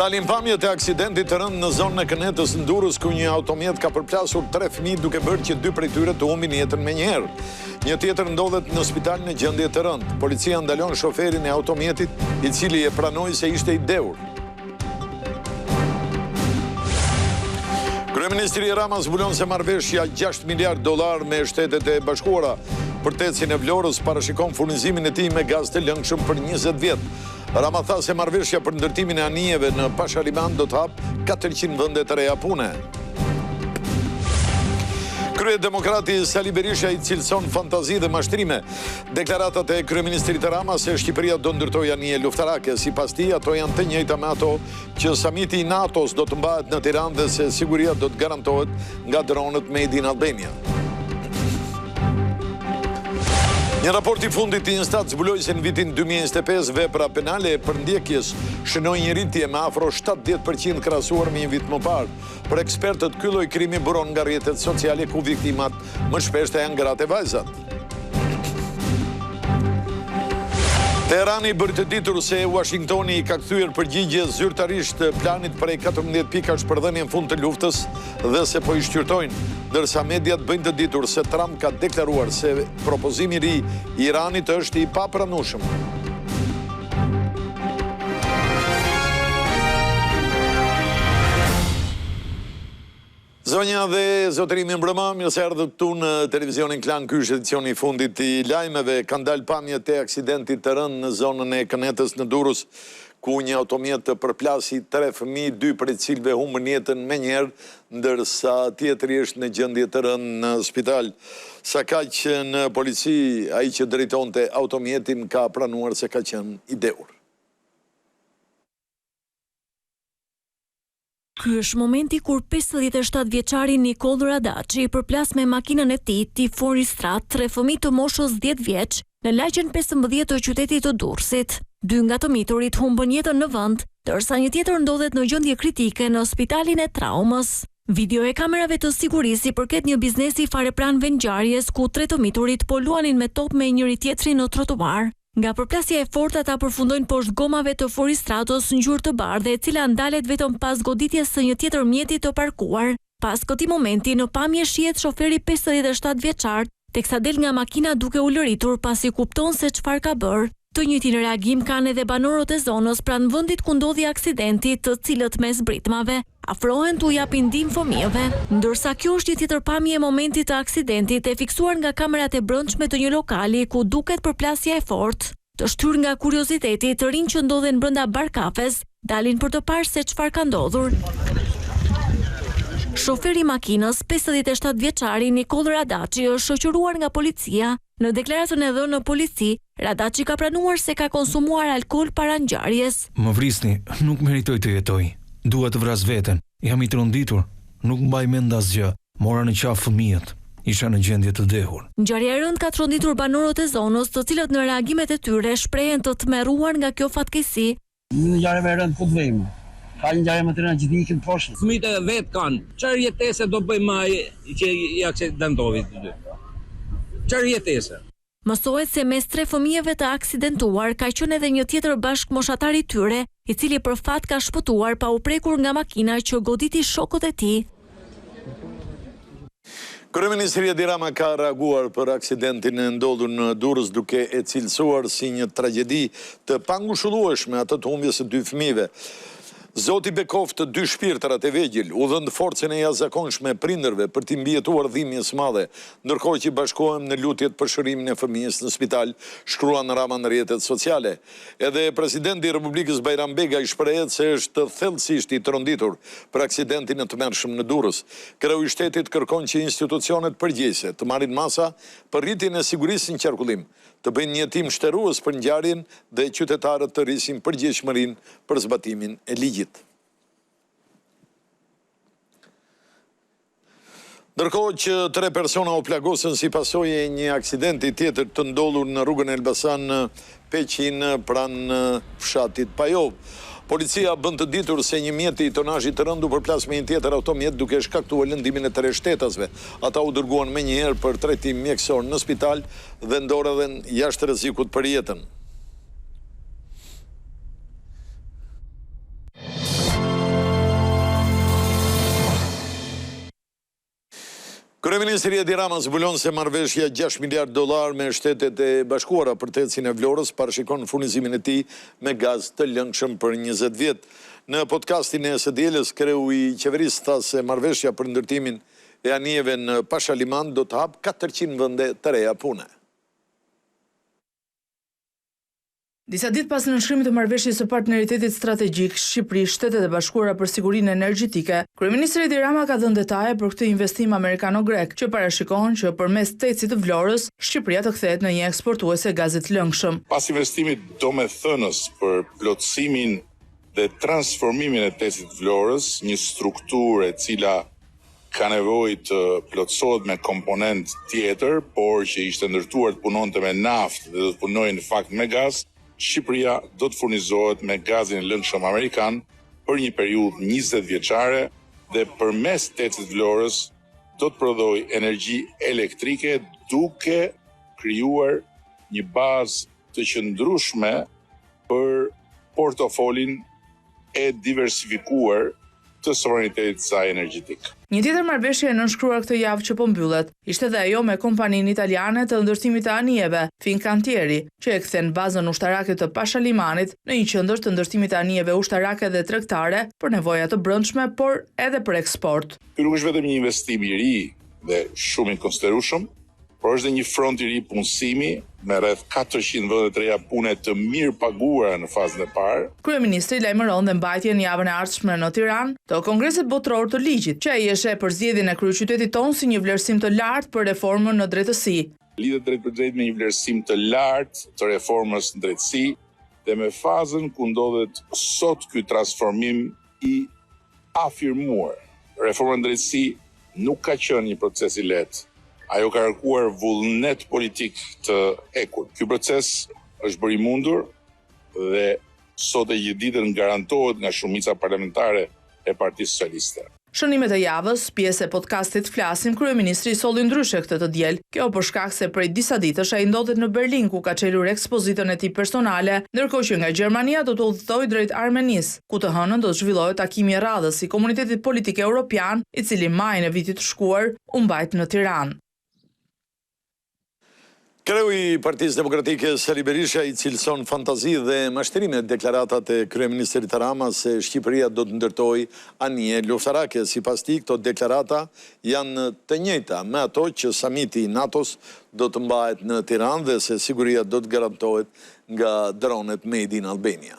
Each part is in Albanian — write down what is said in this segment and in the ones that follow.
Dalin pamjet e aksidentit të rënd në zonën e Kënetës në Durrës, ku një automjet ka përplasur 3 fëmijë duke bërë që 2 prej tyre të humbin jetën menjëherë. Një tjetër ndodhet në spitalin në gjendje të rënd. Policia ndalon shoferin e automjetit, i cili e pranoi se ishte i dehur. Kryeministri Rama zbulon se marrëveshja $6 miliardë me Shtetet e Bashkuara për tecin e Vlorës parashikon furnizimin e tij me gaz të lëngshëm për 20 vjet. Rama tha se marrëveshja për ndërtimin e anijeve në Pashaliman do të hap 400 vende të reja pune. Kryedemokrati Sali Berisha i cilëson fantazi dhe mashtrime deklaratat e kryeministrit Rama se Shqipëria do ndërtojë anije luftarake. Sipas tij, ato janë të njëjta me ato që samiti i NATO-s do të mbahet në Tiranë dhe se siguria do të garantohet nga dronët Made in Albania. Një raport i fundit i Instat zbuloi se në vitin 2025 vepra penale për ndjekjes shënoi një rritje me afro 70% krahasuar me një vit më parë. Për ekspertët, ky lloj krimi buron nga rrjetet sociale ku viktimat më shpesh janë gratë e vajzat. Teherani bëri të ditur se Washingtoni i ka kthyer përgjigje zyrtarisht planit prej 14 pikash për dhënien fund të luftës dhe se po i shqyrtojnë, ndërsa mediat bëjnë të ditur se Trump ka deklaruar se propozimi i ri i Iranit është i papranueshëm. Zonja dhe zotërimi mbrëma, mirë se erdhët këtu në televizionin Klan. Ky është edicioni i fundit i lajmeve. Kanë dalë pamjet e aksidentit të rënd në zonën e Kënetës në Durrës, ku një automjet të përplasi 3 fëmijë, 2 prej cilëve humbën jetën menjëherë, ndërsa tjetri është në gjendje të rënd në spital. Sa kaq në polici, ai që drejtonte automjetin ka pranuar se ka qenë i dehur. Ky është momenti kur 57 vjeçari Nikol Radaçi përplas me makinën e tij Tifori Strat 3 fëmijë të moshës 10 vjeç në lagjen 15 të qytetit të Durrësit. 2 nga të miturit humbën jetën në vend, ndërsa një tjetër ndodhet në gjendje kritike në spitalin e traumës. Video e kamerave të sigurisë i përket një biznesi fare pranve ngjarjes ku 3 të miturit po luanin me top me njëri tjetrin në trotuar. Nga përplasja e fortë ata përfundojnë poshtë gomave të Foristratos në ngjyrë të bardhë, e cila ndalet vetëm pas goditjes së një tjetër mjeti të parkuar. Pas këtij momenti në pamje shihet shoferi 57 vjeçar, teksa del nga makina duke u lëritur pasi kupton se çfarë ka bërë. Të njëjtin reagim kanë edhe banorët e zonës pranë vendit ku ndodhi aksidenti, të cilët mes britmave afrohen t'u japin ndihmë fëmijëve. Ndërsa kjo është një tjetër pamje e momentit të aksidentit e fiksuar nga kamerat e brendshme të një lokali ku duket përplasja e fortë. Të shtyr nga kurioziteti, të rinj që ndodhen brenda barkafes dalin për të parë se çfarë ka ndodhur. Shoferi i makinës, 57 vjeçari Nikol Radaçi, është shoqëruar nga policia. Në deklaratën e dhënë në polici, Radaçi ka pranuar se ka konsumuar alkool para ngjarjes. Më vrisni, nuk meritoj të jetoj. Dua të vras veten. Jam i tronditur, nuk mbaj mend asgjë. Mora në qafë fëmijët. Isha në gjendje të dehur. Ngjarja e rëndë ka tronditur banorët e zonës, të cilët në reagimet e tyre shprehen të tmerruar nga kjo fatkeqësi. Në ngjarje e rëndë ku të vejmë? Ka një ngjarje më të rëndë që vikin poshtë. Fëmijët e vet kanë. Çfarë jetese do bëjmë ai që i aksidentovi të dy? Çfarë jetese? Mësohet se mes 3 fëmijëve të aksidentuar ka qenë edhe një tjetër bashkëmoshatar i tyre, i cili për fat ka shpëtuar pa u prekur nga makina që goditi shokët e tij. Kryeministri Edi Rama ka reaguar për aksidentin e ndodhur në Durrës duke e cilësuar si një tragjedi të pangushtullueshme atë të humbjes së 2 fëmijëve. Zoti bekoft të 2 shpirtrat e vegjël, u dhënë forcën e jashtëzakonshme prindërve për t'i mbijetuar dhimbjes së madhe, ndërkohë që bashkohem në lutjet për shërimin e fëmijës në spital, shkruan Rama në rrjetet sociale. Edhe presidenti i Republikës Bajram Bega i shprehet se është thellësisht i tronditur për aksidentin e tmerrshëm në Durrës. Kreu i shtetit kërkon që institucionet përgjegjëse të marrin masa për rritjen e sigurisë në qarkullim, të bëjnë një tim shtërues për ngjarjen dhe qytetarët të rrisin përgjegjshmërinë për zbatimin e ligjit. Ndërkohë që 3 persona u plagosën si pasojë e një aksidenti tjetër të ndodhur në rrugën Elbasan në Peqin pranë fshatit Pajov. Policia bën të ditur se një mjeti i tonazhit të rënd u përplas me një tjetër automjet duke shkaktuar lëndimin e 3 shtetasve. Ata u dërguan menjëherë për trajtim mjekësor në spital dhe ndodhen jashtë rrezikut për jetën. Kryeministri Edi Rama zbulon se marrëveshja $6 miliardë me Shtetet e Bashkuara për të ecjen e Vlorës parashikon furnizimin e tij me gaz të lëngshëm për 20 vjet. Në podcastin e së dielës, kreu i qeverisë tha se marrëveshja për ndërtimin e anijeve në Pashaliman do të hap 400 vende të reja pune. Disa ditë pas nënshkrimit të marrëveshjes së partneritetit strategjik Shqipëri-Shtetet e Bashkuara për sigurinë energjetike, kryeministri Edi Rama ka dhënë detaje për këtë investim amerikano-grek, që parashikon që përmes të ecit të Vlorës, Shqipëria të kthehet në një eksportuese gazit lëngshëm. Pas investimit domethënës për plotësimin dhe transformimin e ecit të Vlorës, një strukturë e cila ka nevojë të plotësohet me komponent tjetër, por që ishte ndërtuar të punonte me naftë dhe do të punojë në fakt me gaz, Shqipëria do të furnizohet me gazin e lëngshëm amerikan për një periudhë 20 vjeçare dhe përmes ecit Vlorës do të prodhojë energji elektrike duke krijuar një bazë të qëndrueshme për portofolin e diversifikuar të sovranitetit të saj energjetik. Një tjetër marrëveshje e nënshkruar këtë javë që po mbyllet, ishte dhe ajo me kompaninë italiane të ndërtimit të anijeve, Fincantieri, që e kthen bazën ushtarake të Pashalimanit në një qendër të ndërtimit të anijeve ushtarake dhe tregtare për nevoja të brendshme, por edhe për eksport. Ky nuk është vetëm një investim i ri dhe shumë i konsiderueshëm, por është dhe një front i ri punësimi me rreth 400 vende të reja pune të mirë paguara në fazën e parë. Kryeministri lajmëron dhe mbajtjen javën e ardhshme në Tiranë të Kongresit Botëror të Ligjit, që ai e sheh përzgjedhjen e kryeqytetit tonë si një vlerësim të lartë për reformën në drejtësi. Lidhet drejt për drejt me një vlerësim të lartë të reformës në drejtësi dhe me fazën ku ndodhet sot ky transformim i afirmuar. Reforma në drejtësi nuk ka qenë një proces i lehtë. Ajo ka kërkuar vullnet politik të ekur. Ky proces është bërë i mundur dhe sot e gjithditën garantohet nga shumica parlamentare e Partisë Socialiste. Shënimet e javës, pjesë e podcastit Flasim, kryeministri solli ndryshe këtë të diel. Kjo për shkak se prej disa ditësh ai ndodhet në Berlin ku ka çelur ekspozitën e tij personale, ndërkohë që nga Gjermania do të udhëtojë drejt Armenisë, ku të hënën do të zhvillohet takimi i radhës i Komunitetit Politik Evropian, i cili majin e vitit të shkuar u mbajt në Tiranë. Kreu i Partisë Demokratike Sali Berisha i cilëson fantazi dhe mashtrime deklaratat e kryeministrit Rama se Shqipëria do të ndërtojë anije luftarake. Sipas tij, këto deklarata janë të njëjta me ato që samiti i NATO-s do të mbahet në Tiranë dhe se siguria do të garantohet nga dronet Made in Albania.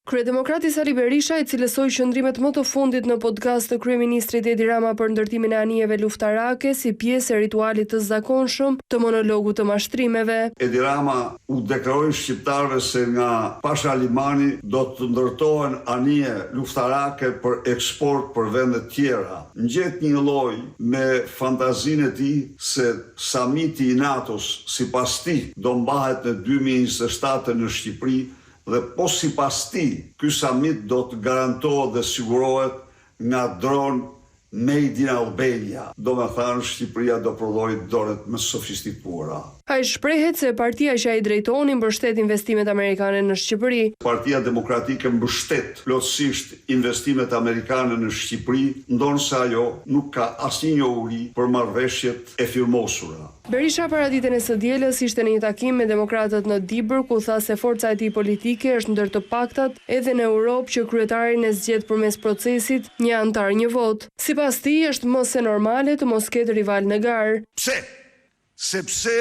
Kryedemokrati Sali Berisha i cilësoi qëndrimet më të fundit në podcast të kryeministrit Edi Rama për ndërtimin e anijeve luftarake si pjesë e ritualit të zakonshëm të monologut të mashtrimeve. Edi Rama u deklaroi shqiptarëve se nga Pashalimani do të ndërtohen anije luftarake për eksport për vende tjera. Ngjet një lloj me fantazinë e tij se samiti i NATO-s sipas tij do mbahet në 2027 në Shqipëri. Dhe po sipas tij, ky samit do të garantohet dhe sigurohet nga dron Made in Albania. Do me thënë, Shqipëria do prodhojë dronet më sofistikuara. Ai shprehet se partia që ai drejton i mbështet investimet amerikane në Shqipëri. Partia Demokratike mbështet plotësisht investimet amerikane në Shqipëri, ndonëse ajo nuk ka asnjë njohuri për marrëveshjet e firmosura. Berisha paraditën e së dielës ishte në një takim me demokratët në Dibër, ku tha se forca e tij politike është ndër të paktat edhe në Europë që kryetarin e zgjedh përmes procesit një antar një vot. Sipas tij është më se normale të mos ketë rival në garë. Pse? Sepse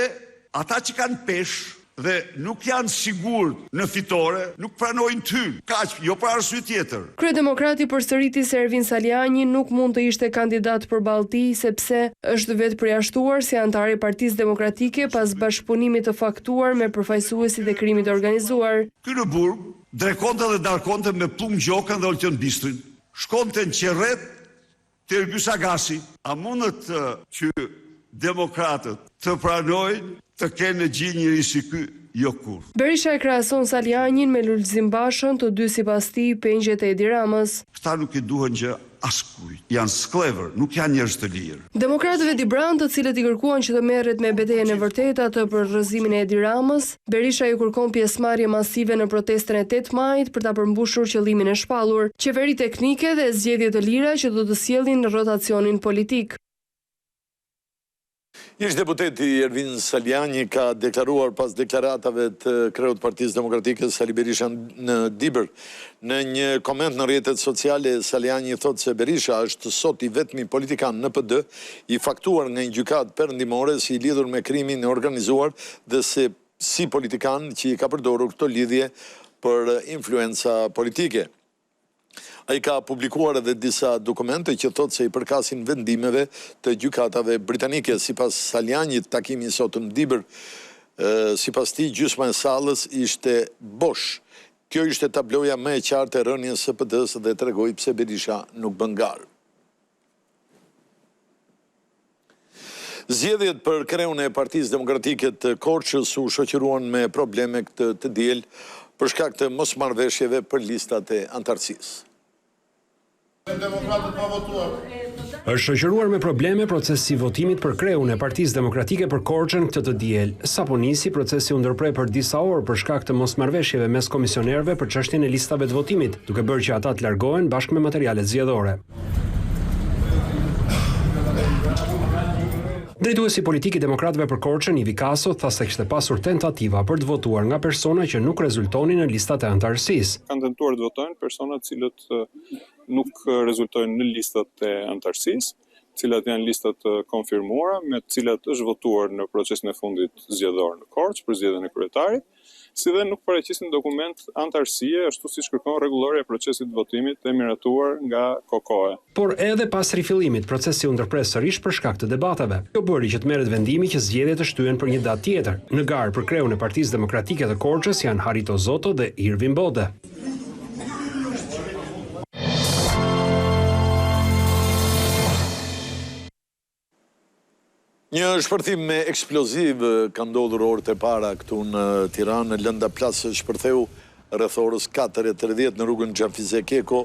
ata që kanë peshë dhe nuk janë sigurt në fitore, nuk pranojnë ty. Kaq, jo për arsye tjetër. Kryedemokrati përsëriti se Ervin Saliani nuk mund të ishte kandidat përballë tij sepse është vetë përjashtuar si antar i Partisë Demokratike pas bashkëpunimit të faktuar me përfaqësuesit e krimit organizuar. Ky në burg drekonte dhe darkonte me Plum Gjokën dhe Oltën Bistrin. Shkonte në Qerret te Ergyll Sagasi. A mundet që demokratët të pranojnë të kenë në gjë njëri si ky? jo kur. Berisha e krahason Salianin me Lulzim Bashën, të dy sipas tij pengjet e Edi Ramës. Këta nuk i duhen gjë askujt. Janë sklever, nuk janë njerëz të lirë. Demokratëve di Brand, të cilët i kërkuan që të merret me betejën e vërtetë atë për rrëzimin e Edi Ramës, Berisha i kërkon pjesëmarrje masive në protestën e 8 majit për ta përmbushur qëllimin e shpallur, qeveri teknike dhe zgjedhje të lira që do të sjellin rotacionin politik. Ish deputeti Ervin Saliani ka deklaruar pas deklaratave të kreut Partisë Demokratike Sali Berisha në Dibër. Në një koment në rrjetet sociale, Saliani thot se Berisha është sot i vetmi politikan në PD i faktuar nga një gjykatë perëndimore si i lidhur me krimin e organizuar dhe se si politikan që i ka përdorur këto lidhje për influenca politike. Ai ka publikuar edhe disa dokumente që thot se i përkasin vendimeve të gjykatave britanike. Sipas Salianit, takimi sot në Dibër, sipas tij gjysma e sallës ishte bosh. Kjo ishte tabloja më e qartë e rënies së PD-s dhe tregoi pse Berisha nuk bën garë. Zgjedhjet për kreun e Partisë Demokratike të Korçës u shoqëruan me probleme këtë të diel për shkak të mosmarrëveshjeve për listat e antarësisë. Është shoqëruar me probleme procesi i votimit për kreun e Partisë Demokratike për Korçën këtë të diel. Sapo nisi, procesi u ndërprej për disa orë për shkak të mosmarrëveshjeve mes komisionerëve për çështjen e listave të votimit, duke bërë që ata të largohen bashkë me materialet zgjedhore. Drejtuesi politik i Demokratëve për Korçën, Ivi Kaso, tha se kishte pasur tentativa për të votuar nga persona që nuk rezultonin në listat e antarësisë. Kanë tentuar të votojnë persona të cilët nuk rezultojnë në listat e antarësisë, cilat janë listat konfirmuara, me të cilat është votuar në procesin e fundit zgjedhor në Korçë për zgjedhjen e kryetarit, si dhe nuk paraqesin dokument antarësie, ashtu siç kërkon rregullorja e procesit të votimit e miratuar nga KOKOE. Por edhe pas rifillimit, procesi u ndërpres sërish për shkak të debatave. Kjo bëri që të merret vendimi që zgjedhjet të shtyhen për një datë tjetër. Në garë për kreun e Partisë Demokratike të Korçës janë Harito Zoto dhe Irvin Bode. Një shpërthim me eksploziv ka ndodhur orët e para këtu në Tiranë, në lënda plasë shpërtheu rreth orës 4:30 në rrugën Xhafize Keko,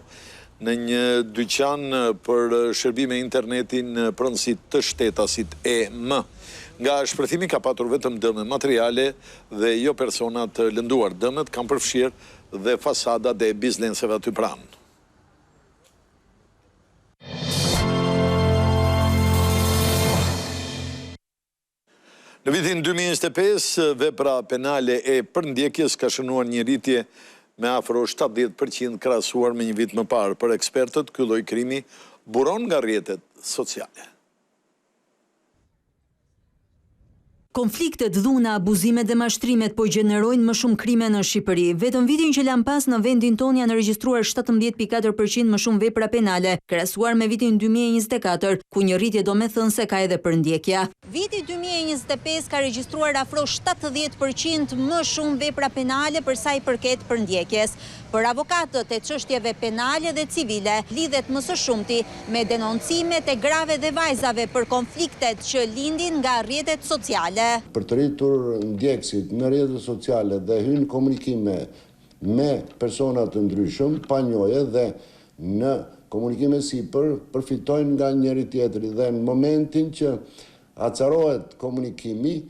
në një dyqan për shërbime interneti në pronësi të shtetasit EM. Nga shpërthimi ka patur vetëm dëme materiale dhe jo persona të lënduar. Dëmet kanë përfshirë dhe fasadat e bizneseve aty pranë. Në vitin 2025, vepra penale e përndjekjes ka shënuar një rritje me afro 70% krahasuar me një vit më parë. Për ekspertët, ky lloj krimi buron nga rrjetet sociale. Konfliktet, dhuna, abuzimet dhe mashtrimet po gjenerojnë më shumë krime në Shqipëri. Vetëm vitin që lan pas në vendin tonë janë regjistruar 17.4% më shumë vepra penale, krahasuar me vitin 2024, ku një rritje domethënëse ka edhe përndjekja. Viti 2025 ka regjistruar afro 70% më shumë vepra penale për sa i përket përndjekjes. Për avokatët e çështjeve penale dhe civile, lidhet më së shumti me denoncimet e grave dhe vajzave për konfliktet që lindin nga rrjetet sociale. Për të rritur ndjekësit në rrjetet sociale dhe hyn komunikime me persona të ndryshëm, pa njohje dhe në komunikime sipër përfitojnë nga njëri tjetri dhe në momentin që acarohet komunikimi,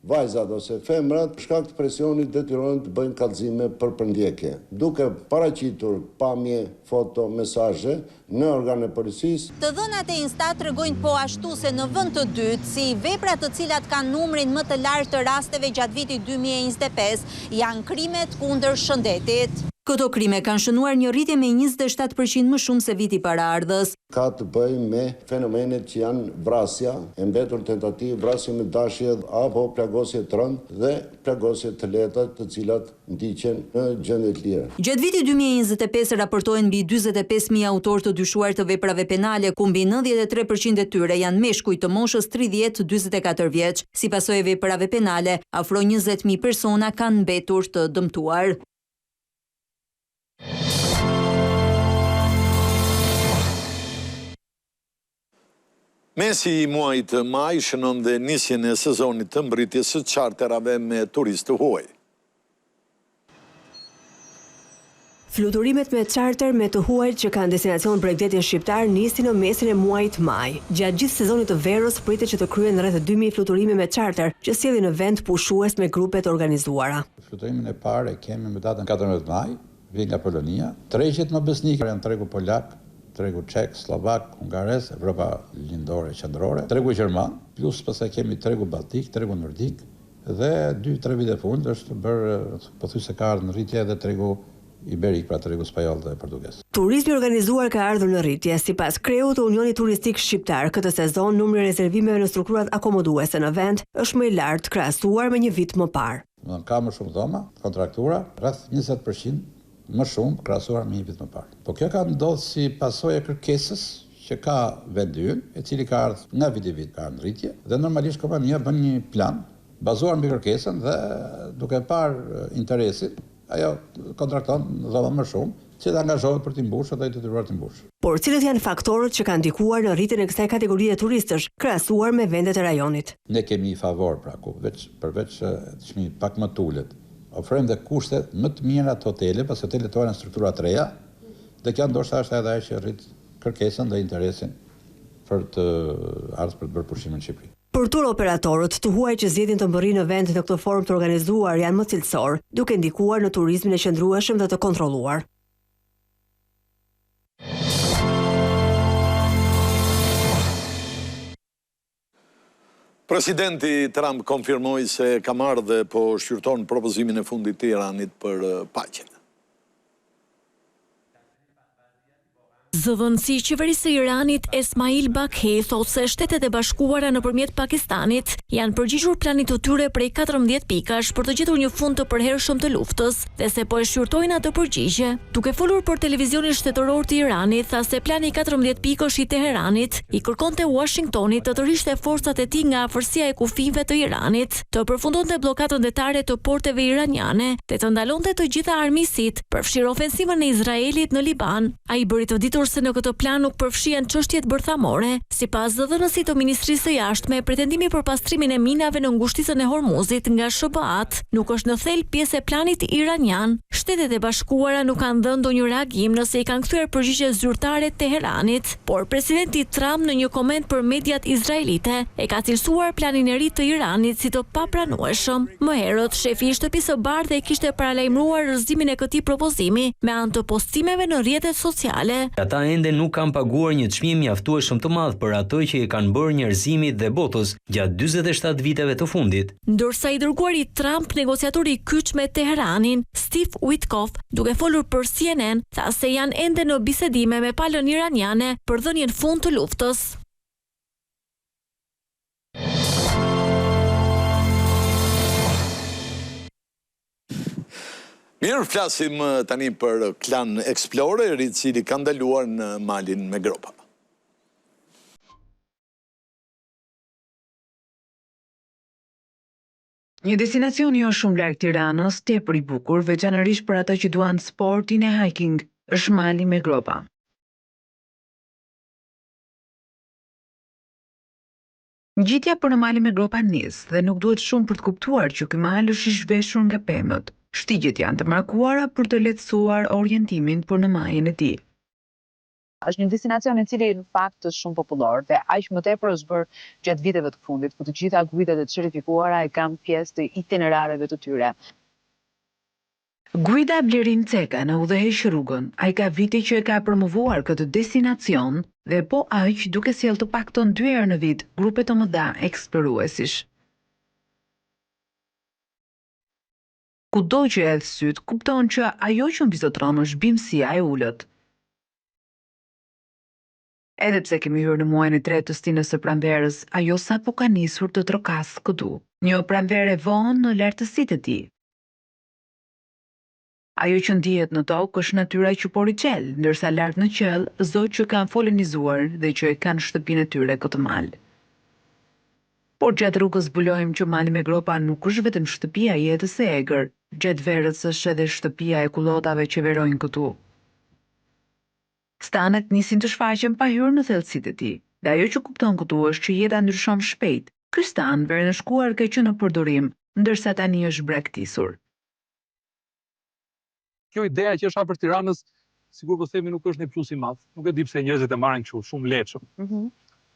vajzat ose femrat, shkak të presionit detyrohen të bëjnë kallëzime për përndjekje, duke paraqitur pamje, foto, mesazhe në organet e policisë. Të dhënat e Instat tregojnë po ashtu se në vend të dytë, si veprat të cilat kanë numrin më të lartë të rasteve gjatë vitit 2025, janë krimet kundër shëndetit. Këto krime kanë shënuar një rritje me 27% më shumë se viti paraardhës. Ka të bëjë me fenomenet që janë vrasja, e mbetur tentativë, vrasje me dashje apo plagosje të rëndë dhe plagosje të lehta të cilat ndiqen në gjendje të lira. Gjatë vitit 2025 raportohen mbi 45.000 autorë të dyshuar të veprave penale, ku mbi 93% e tyre janë meshkuj të moshës 30-44 vjeç. Si pasojë e veprave penale, afro 20.000 persona kanë mbetur të dëmtuar. Mesi i muajit maj shënon dhe nisjen e sezonit të mbritjes së charterave me turistë huaj. Fluturimet me charter me të huajt që kanë destinacion Bregdetin shqiptar nisin në mesin e muajit maj. Gjatë gjithë sezonit të verës pritet që të kryen rreth 2000 fluturime me charter, që sjellin në vend pushues me grupet organizuara. Fluturimin e parë kemi me datën 14 maj, vjen nga Polonia. Tregjet më besnike janë tregu polak, tregu çek, slovak, hungares, Evropa lindore qendrore, tregu gjerman, plus pastaj kemi tregu baltik, tregu nordik dhe 2-3 vite fund është bërë pothuajse ka ardhur në rritje edhe tregu Iberik, pra tregu spanjoll dhe portugez. Turizmi organizuar ka ardhur në rritje. Sipas kreut të Unionit Turistik Shqiptar, këtë sezon numri i rezervimeve në strukturat akomoduese në vend është më i lartë krahasuar me një vit më parë. Ka më shumë dhoma, kontraktura, rreth 20% më shumë krahasuar me një vit më parë. Po kjo ka ndodhur si pasojë e kërkesës që ka vendi ynë, i cili ka ardhur nga viti vit, ka në rritje, dhe normalisht kompania bën një plan bazuar mbi kërkesën dhe duke parë interesin, ajo kontrakton dhoma më shumë, që të angazhohet për t'i mbushur dhe i detyruar t'i mbushë. Por cilët janë faktorët që kanë ndikuar në rritjen e kësaj kategorie turistësh, krahasuar me vendet e rajonit? Ne kemi një favor pra ku përveç çmimi pak më të ulët, ofrojmë dhe kushte më të mira të hotele, pas hotelet tona në struktura të reja, dhe kjo ndoshta është edhe ajo që rrit kërkesën dhe interesin për të ardhur për të bërë pushimin në Shqipëri. Për tur operatorët, të huaj që zgjedhin të mbërrinë në vend në këtë formë të organizuar janë më cilësor, duke ndikuar në turizmin e qëndrueshëm dhe të kontrolluar. Presidenti Trump konfirmoi se ka marrë dhe po shqyrton propozimin e fundit të Iranit për paqen. Zëvendësi i qeverisë së Iranit Esmail Baghei thotë se Shtetet e Bashkuara nëpërmjet Pakistanit janë përgjigjur planit të tyre prej 14 pikash për të gjetur një fund të përhershëm të luftës dhe se po e shqyrtojnë atë përgjigje. Duke folur për televizionin shtetëror të Iranit, tha se plani 14 pikësh i Teheranit i kërkonte Washingtonit të tërhiqte forcat e tij nga afërsia e kufive të Iranit, të përfundonte bllokadën detare të porteve iraniane dhe të ndalonte të gjitha armiqësitë, përfshirë ofensivën e Izraelit në Liban. Ai bëri të ditur se në këtë plan nuk përfshihen çështjet bërthamore. Sipas zëdhënësit të Ministrisë së Jashtme, pretendimi për pastrimin e minave në ngushticën e Hormuzit nga SBA-t nuk është në thelb pjesë e planit iranian. Shtetet e Bashkuara nuk kanë dhënë ndonjë reagim nëse i kanë kthyer përgjigje zyrtare Teheranit, por presidenti Trump në një koment për mediat izraelite e ka cilësuar planin e ri të Iranit si të papranueshëm. Më herët, shefi i Shtëpisë së Bardhë kishte paralajmëruar rrëzimin e këtij propozimi me anë të postimeve në rrjetet sociale. Ata ende nuk kanë paguar një çmim mjaftueshëm të madh për atë që i kanë bërë njerëzimit dhe botës gjatë 47 viteve të fundit. Ndërsa i dërguari Trump, negociatori i kyç me Teheranin, Steve Witkoff, duke folur për CNN, tha se janë ende në bisedime me palën iraniane për dhënien fund të luftës. Mirë, flasim tani për Klan Explorer, i cili ka ndaluar në malin me gropa. Një destinacion jo shumë larg Tiranës, tepër i bukur, veçanërisht për ata që duan sportin e hiking, është mali me gropa. Ngjitja për në mali me gropa nis dhe nuk duhet shumë për të kuptuar që ky mal është i zhveshur nga pemët. Shtigjet janë të markuara për të lehtësuar orientimin për në majën e tij. Është një destinacion i cili në fakt është shumë popullor dhe aq më tepër është bërë gjatë viteve të fundit, ku të gjitha guidat e certifikuara e kanë pjesë të itinerareve të tyre. Guida Blerin Ceka në udhëheq rrugën. Ai ka vite që e ka promovuar këtë destinacion dhe po aq duke sjellë të paktën 2 herë në vit grupe të mëdha eksploruesish. Kudo që e hedh syt, kupton që ajo që mbizotron është bimësia e ulët. Edhe pse kemi hyrë në muajin e tretë të stinës së pranverës, ajo sapo ka nisur të trokasë këtu. Një pranverë vonë në lartësitë e tij. Ajo që ndihet në tokë është natyra që po riçel, ndërsa lart në qiell, zotë që kanë folenizuar dhe që e kanë shtëpinë e tyre këtë mal. Por gjatë rrugës zbulojmë që mali me gropa nuk është vetëm shtëpia e jetës së egër, gjatë verës është edhe shtëpia e kullotave që verojnë këtu. Stanet nisin të shfaqen pa hyrë në thellësitë e tij, dhe ajo që kupton këtu është që jeta ndryshon shpejt. Ky stan verë në shkuar ka qenë në përdorim, ndërsa tani është braktisur. kjo ideja që është afër Tiranës, sigur po themi nuk është një plus i madh. Nuk e di pse njerëzit e marrin kështu shumë lehtëshëm.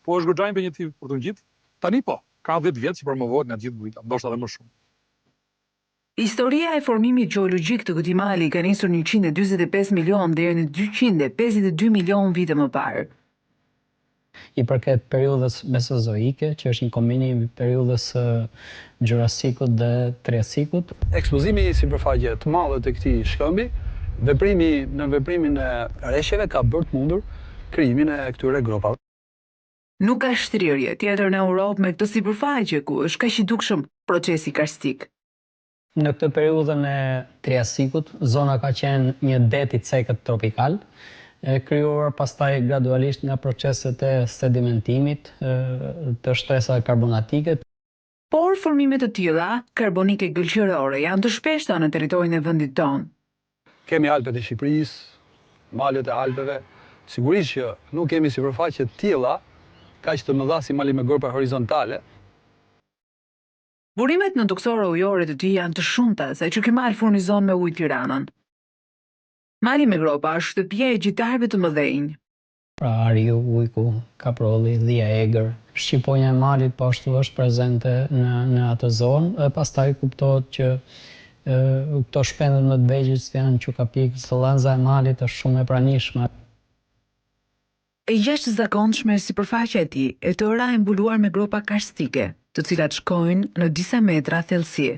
Po është goxha impenjativ për të ngjit. Tani po, ka 10 vjet që promovohet nga gjithë Guida, ndoshta edhe më shumë. Historia e formimit gjeologjik të këtij mali ka nisur 145 milion deri në 252 milion vite më parë. I përket periudhës mesozoike, që është një kombinim i periudhës Jurasikut dhe Triasikut. Ekspozimi i sipërfaqe të madhe të këtij shkëmbi, në veprimin e reshjeve ka bërë të mundur krijimin e këtyre gropave. Nuk ka shtrirje tjetër në Europë me këtë sipërfaqe ku është kaq i dukshëm procesi karstik. Në këtë periudhën e Triasikut, zona ka qenë një det i cekët tropikal, krijuar pastaj gradualisht nga proceset e sedimentimit të shtresave karbonatike. Por formimet të tilla, karbonike gëlqërore, janë të shpeshta në territorin e vendit tonë. Kemi Alpet e Shqipërisë, malet e Alpeve. Sigurisht që nuk kemi sipërfaqe të tilla kaq të mëdha si mali me gropa horizontale. Burimet në toksore ujore të tij janë të shumta, saqë ky mal furnizon me ujë Tiranën. Mali me gropa është shtëpia e gjitarëve të mëdhenj. Pra ariu, ujku, kaprolli, dhia egër. Shqiponja e malit po ashtu është prezente në atë zonë, e pastaj kuptohet që këto shpendet më të vegjël si janë Çukapik, Sollanza e malit është shumë e pranishme. E jashtëzakonshme sipërfaqja e tij e tëra e mbuluar me gropa karstike, të cilat shkojnë në disa metra thellësi.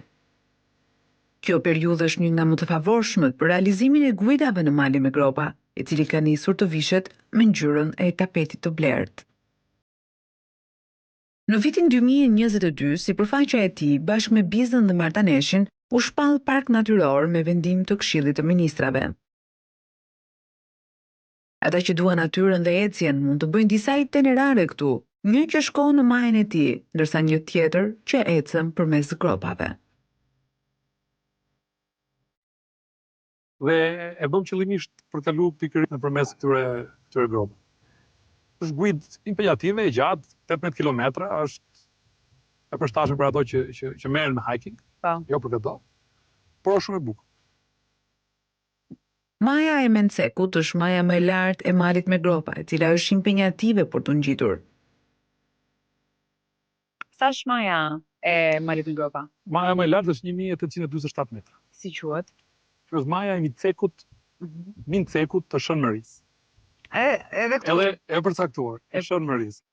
Kjo periudhë është një nga më të favorshmet për realizimin e guidave në mali me gropa, i cili ka nisur të vishet me ngjyrën e tapetit të blertë. Në vitin 2022, sipërfaqja e tij bashkë me Bizën dhe Martaneshin u shpall park natyror me vendim të Këshillit të Ministrave. Ata që duan natyrën dhe ecjen mund të bëjnë disa itinerare këtu, një që shkon në majën e tij, ndërsa një tjetër që ecën përmes gropave. Dhe e bëm qëllimisht për të kaluar pikërisht nëpërmes këtyre gropave. Është guidë impenjative e gjatë, 18 kilometra, është e përshtatshme për ato që merren me hiking, jo për këto, por është shumë e bukur. Maja e Mencekut është maja më e lartë e malit me gropa, e cila është impenjative për të ngjitur. Sa është maja e malit me gropa? Maja më e lartë është 1847 metra. Si quhet? Është maja e Mincekut të Shënmërisë. Edhe këtu. Edhe e përcaktuar, e Shënmërisë.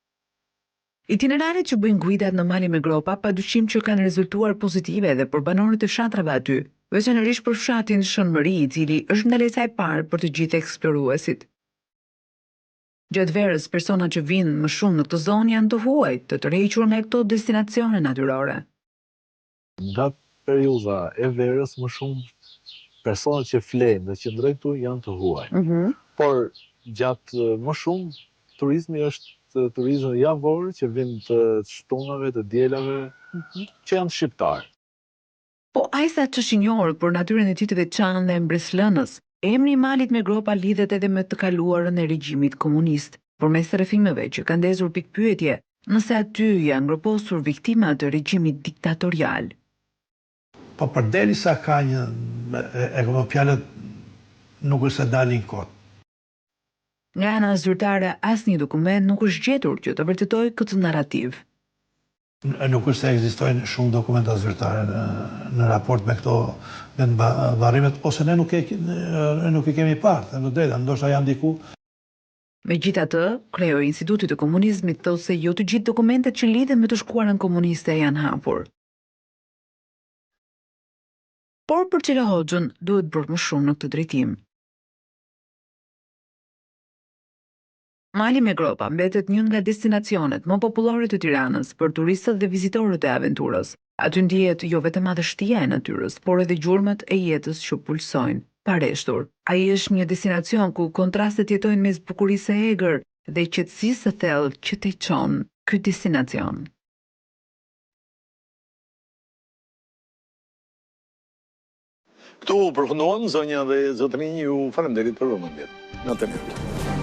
Itineraret që bëjnë guidat në mali me gropa padyshim që kanë rezultuar pozitive edhe për banorët e fshatrave aty, veçanërisht për fshatin Shënmëri, i cili është ndalesa e parë për të gjithë eksploruesit. Gjatë verës, personat që vinë më shumë në këtë zonë janë të huaj, të tërhequr nga këto destinacione natyrore. Gjatë periudha e verës, më shumë personat që flenë dhe që ndrojnë këtu janë të huaj. Por gjatë më shumë turizmi është turizmi javor që vjen të shtunave, të dielave, që janë shqiptarë. Po ajsa që është i njohur për natyrën e tij të veçantë dhe mbreslënës, emri i malit me gropa lidhet edhe me të kaluarën e regjimit komunist, përmes rrëfimeve që kanë ndezur pikpyetje nëse aty janë ngroposur viktima të regjimit diktatorial. Po përderisa ka një fjalët nuk është se dalin kot. Nga ana zyrtare asnjë dokument nuk është gjetur që të vërtetojë këtë narrativ. Nuk është se ekzistojnë shumë dokumenta zyrtare në raport me këto varrimet, ose ne nuk i kemi parë, në drejta, ndoshta janë diku. Megjithatë, kreu i Institutit të Komunizmit thotë se jo të gjithë dokumentet që lidhen me të shkuarën komuniste janë hapur. Por për Çela Hoxhën duhet bërë më shumë në këtë drejtim. Mali me gropa mbetet një nga destinacionet më popullore të Tiranës për turistët dhe vizitorët e aventurës. Aty ndihet jo vetëm madhështia e natyrës, por edhe gjurmët e jetës që pulsojnë, pareshtur. Ai është një destinacion ku kontrastet jetojnë mes bukurisë së egër dhe qetësisë së thellë që të çon ky destinacion. Këtu përfunduam, zonja dhe zotërinj, ju faleminderit për vëmendjen. Natë mirë.